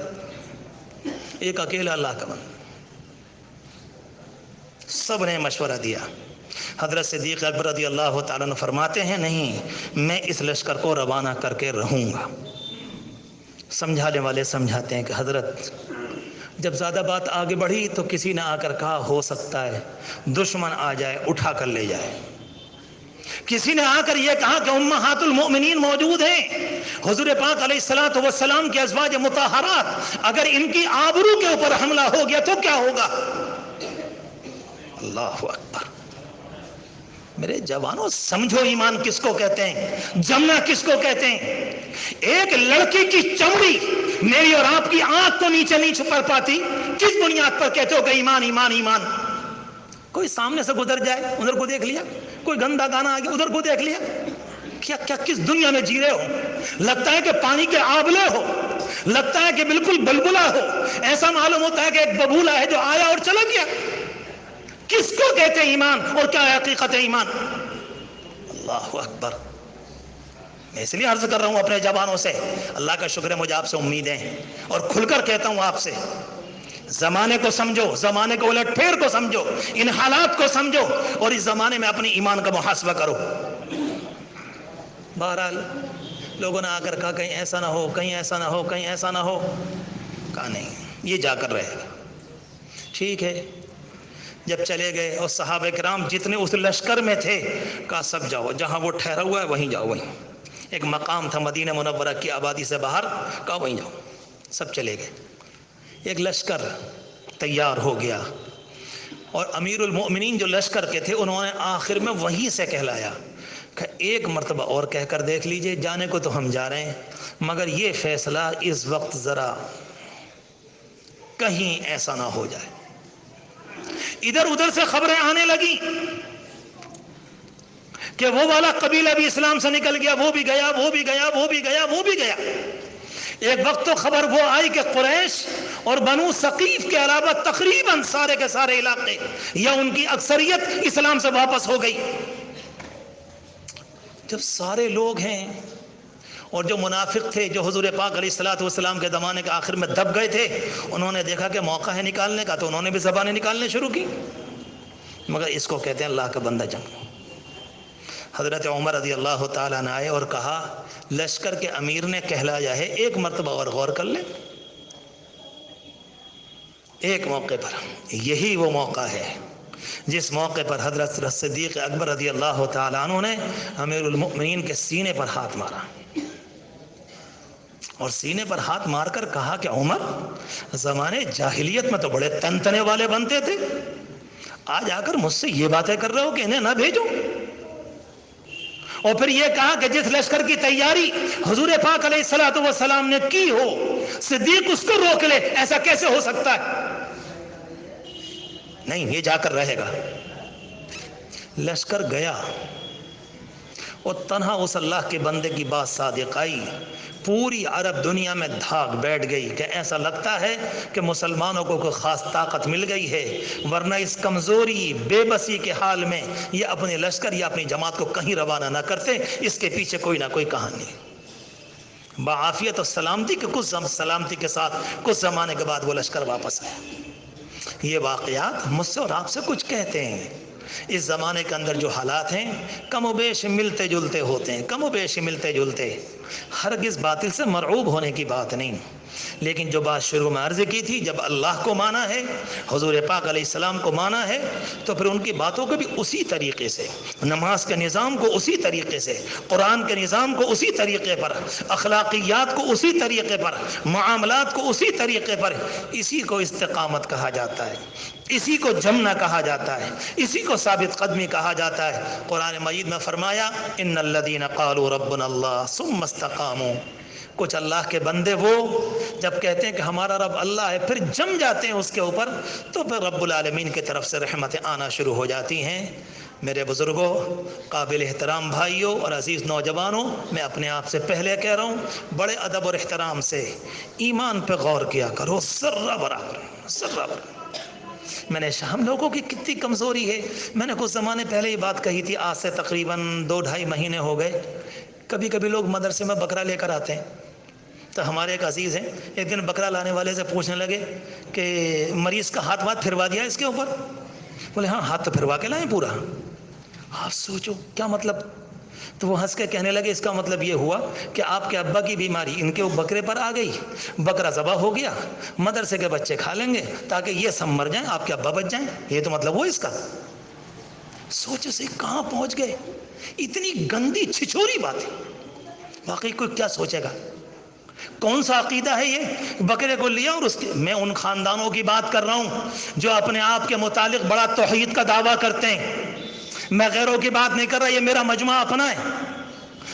ایک اکیلا اللہ کا بندہ، سب نے مشورہ دیا۔ حضرت صدیق اکبر رضی اللہ تعالیٰ عنہ فرماتے ہیں، نہیں، میں اس لشکر کو روانہ کر کے رہوں گا۔ سمجھانے والے سمجھاتے ہیں کہ حضرت جب زیادہ بات آگے بڑھی تو کسی نے آ کر کہا ہو سکتا ہے دشمن آ جائے اٹھا کر لے جائے، کسی نے آ کر یہ کہا کہ امہات المؤمنین موجود ہیں، حضور پاک علیہ الصلوۃ والسلام کے ازواج مطہرات، اگر ان کی آبرو کے اوپر حملہ ہو گیا تو کیا ہوگا؟ اللہ اکبر۔ میرے جوانوں سمجھو ایمان کس کو کہتے ہیں، جمنا کس کو کہتے ہیں۔ ایک لڑکی کی چمڑی میری اور آپ کی آنکھ کو نیچے نہیں چھپا پاتی، کس بنیاد پر کہتے ہو کہ ایمان ایمان ایمان؟ کوئی سامنے سے گزر جائے ادھر کو دیکھ لیا، کوئی گندا گانا آ گیا ادھر کو دیکھ لیا، کیا کیا کس دنیا میں جی رہے ہو؟ لگتا ہے کہ پانی کے آبلے ہو، لگتا ہے کہ بالکل بلبلا ہو، ایسا معلوم ہوتا ہے کہ ایک ببولا ہے جو آیا اور چلا گیا۔ کس کو کہتے ہیں ایمان، اور کیا ہے حقیقت ایمان؟ اللہ اکبر۔ میں اس لیے عرض کر رہا ہوں اپنے زبانوں سے، اللہ کا شکر ہے مجھے آپ سے امیدیں ہیں، اور کھل کر کہتا ہوں آپ سے، زمانے کو سمجھو، زمانے کو الٹ پھیر کو سمجھو، ان حالات کو سمجھو، اور اس زمانے میں اپنی ایمان کا محاسبہ کرو۔ بہرحال لوگوں نے آ کر کہا کہیں ایسا نہ ہو، کہیں ایسا نہ ہو، کہیں ایسا نہ ہو، کہا نہیں، یہ جا کر رہے گا۔ ٹھیک ہے، جب چلے گئے اور صحابہ کرام جتنے اس لشکر میں تھے، کہا سب جاؤ، جہاں وہ ٹھہرا ہوا ہے وہیں جاؤ، وہیں ایک مقام تھا مدینہ منورہ کی آبادی سے باہر، کہا وہیں جاؤ، سب چلے گئے۔ ایک لشکر تیار ہو گیا، اور امیر المؤمنین جو لشکر کے تھے انہوں نے آخر میں وہیں سے کہلایا کہ ایک مرتبہ اور کہہ کر دیکھ لیجئے، جانے کو تو ہم جا رہے ہیں، مگر یہ فیصلہ اس وقت ذرا کہیں ایسا نہ ہو جائے۔ ادھر ادھر سے خبریں آنے لگی کہ وہ والا قبیلہ بھی اسلام سے نکل گیا، وہ بھی گیا، وہ بھی گیا، وہ بھی گیا، وہ بھی گیا۔ ایک وقت تو خبر وہ آئی کہ قریش اور بنو ثقیف کے علاوہ تقریباً سارے کے سارے علاقے یا ان کی اکثریت اسلام سے واپس ہو گئی۔ جب سارے لوگ ہیں، اور جو منافق تھے جو حضور پاک علیہ الصلوۃ والسلام کے زمانے کے آخر میں دب گئے تھے، انہوں نے دیکھا کہ موقع ہے نکالنے کا، تو انہوں نے بھی زبانیں نکالنے شروع کی، مگر اس کو کہتے ہیں اللہ کا بندہ جنگ۔ حضرت عمر رضی اللہ تعالیٰ نے آئے اور کہا لشکر کے امیر نے کہلایا ہے، ایک مرتبہ اور غور کر لیں۔ ایک موقع پر، یہی وہ موقع ہے جس موقع پر حضرت صدیق اکبر رضی اللہ تعالیٰ عنہ نے امیر المؤمنین کے سینے پر ہاتھ مارا، اور سینے پر ہاتھ مار کر کہا کہ عمر، زمانے جاہلیت میں تو بڑے تنتنے والے بنتے تھے، آج آ کر مجھ سے یہ باتیں کر رہے ہو کہ انہیں نہ بھیجو۔ اور پھر یہ کہا کہ جس لشکر کی تیاری حضور پاک علیہ الصلوۃ والسلام نے کی ہو، صدیق اس کو روک لے، ایسا کیسے ہو سکتا ہے؟ نہیں، یہ جا کر رہے گا۔ لشکر گیا، اور تنہا اس اللہ کے بندے کی بات صادق آئی، پوری عرب دنیا میں دھاگ بیٹھ گئی کہ ایسا لگتا ہے کہ مسلمانوں کو کوئی خاص طاقت مل گئی ہے، ورنہ اس کمزوری بے بسی کے حال میں یہ اپنے لشکر یا اپنی جماعت کو کہیں روانہ نہ کرتے، اس کے پیچھے کوئی نہ کوئی کہانی۔ بعافیت اور سلامتی کے کچھ سلامتی کے ساتھ کچھ زمانے کے بعد وہ لشکر واپس آیا۔ یہ واقعات مجھ سے اور آپ سے کچھ کہتے ہیں۔ اس زمانے کے اندر جو حالات ہیں کم و بیش ملتے جلتے ہوتے ہیں، کم و بیش ملتے جلتے، ہرگز باطل سے مرعوب ہونے کی بات نہیں، لیکن جو بات شروع میں عرض کی تھی، جب اللہ کو مانا ہے، حضور پاک علیہ السلام کو مانا ہے، تو پھر ان کی باتوں کو بھی اسی طریقے سے، نماز کے نظام کو اسی طریقے سے، قرآن کے نظام کو اسی طریقے پر، اخلاقیات کو اسی طریقے پر، معاملات کو اسی طریقے پر، اسی کو استقامت کہا جاتا ہے، اسی کو جمنا کہا جاتا ہے، اسی کو ثابت قدمی کہا جاتا ہے۔ قرآن مجید میں فرمایا ان الذین قالوا ربنا اللہ ثم استقاموا، کچھ اللہ کے بندے وہ جب کہتے ہیں کہ ہمارا رب اللہ ہے، پھر جم جاتے ہیں اس کے اوپر، تو پھر رب العالمین کی طرف سے رحمتیں آنا شروع ہو جاتی ہیں۔ میرے بزرگوں، قابل احترام بھائیوں اور عزیز نوجوانوں، میں اپنے آپ سے پہلے کہہ رہا ہوں، بڑے ادب اور احترام سے ایمان پہ غور کیا کرو، ذرہ برابر، ذرہ برابر۔ میں نے ہم لوگوں کی کتنی کمزوری ہے، میں نے کچھ زمانے پہلے یہ بات کہی تھی، آج سے تقریباً 2-2.5 مہینے ہو گئے، کبھی کبھی لوگ مدرسے میں بکرا لے کر آتے ہیں، تو ہمارے ایک عزیز ہیں، ایک دن بکرا لانے والے سے پوچھنے لگے کہ مریض کا ہاتھ واتھ پھروا دیا اس کے اوپر؟ بولے ہاں، ہاتھ تو پھروا کے لائیں پورا۔ آپ سوچو کیا مطلب؟ تو وہ ہنس کے کہنے لگے اس کا مطلب یہ ہوا کہ آپ کے ابا کی بیماری ان کے بکرے پر آ گئی، بکرا ذبح ہو گیا، مدرسے کے بچے کھا لیں گے تاکہ یہ سب مر جائیں، آپ کے ابا بچ جائیں، یہ تو مطلب وہ اس کا۔ سوچو سے کہاں پہنچ گئے، اتنی گندی چھچوری باتیں، واقعی کوئی کیا سوچے گا؟ کون سا عقیدہ ہے یہ؟ بکرے کو لیا، اور اس کے میں ان خاندانوں کی بات کر رہا ہوں جو اپنے آپ کے متعلق بڑا توحید کا دعویٰ کرتے ہیں، میں غیروں کی بات نہیں کر رہا، یہ میرا مجمع اپنا ہے،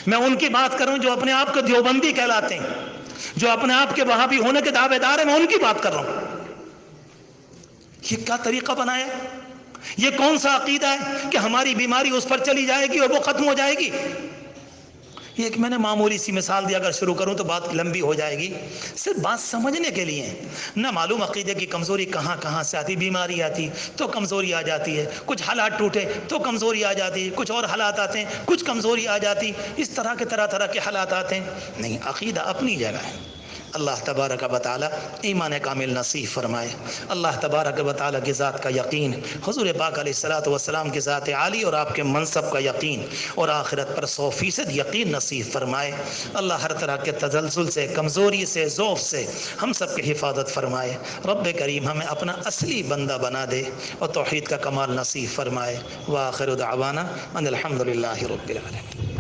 میں ان کی بات کر رہا ہوں جو اپنے آپ کو دیوبندی کہلاتے ہیں، جو اپنے آپ کے وہابی ہونے کے دعوے دار ہیں، میں ان کی بات کر رہا ہوں۔ یہ کیا طریقہ بنایا؟ یہ کون سا عقیدہ ہے کہ ہماری بیماری اس پر چلی جائے گی اور وہ ختم ہو جائے گی؟ یہ ایک میں نے معمولی سی مثال دی، اگر شروع کروں تو بات لمبی ہو جائے گی، صرف بات سمجھنے کے لیے نہ معلوم عقیدے کی کمزوری کہاں کہاں سے آتی، بیماری آتی تو کمزوری آ جاتی ہے، کچھ حالات ٹوٹے تو کمزوری آ جاتی ہے، کچھ اور حالات آتے ہیں کچھ کمزوری آ جاتی، اس طرح کے طرح کے حالات آتے ہیں، نہیں، عقیدہ اپنی جگہ ہے۔ اللہ تبارک و تعالی ایمان کامل نصیب فرمائے، اللہ تبارک و تعالی کی ذات کا یقین، حضور پاک علیہ الصلوۃ والسلام کی ذات عالی اور آپ کے منصب کا یقین اور آخرت پر 100% یقین نصیب فرمائے، اللہ ہر طرح کے تزلزل سے، کمزوری سے، ضعف سے ہم سب کی حفاظت فرمائے، رب کریم ہمیں اپنا اصلی بندہ بنا دے اور توحید کا کمال نصیب فرمائے، وآخر دعوانا ان الحمد للہ رب العالمین۔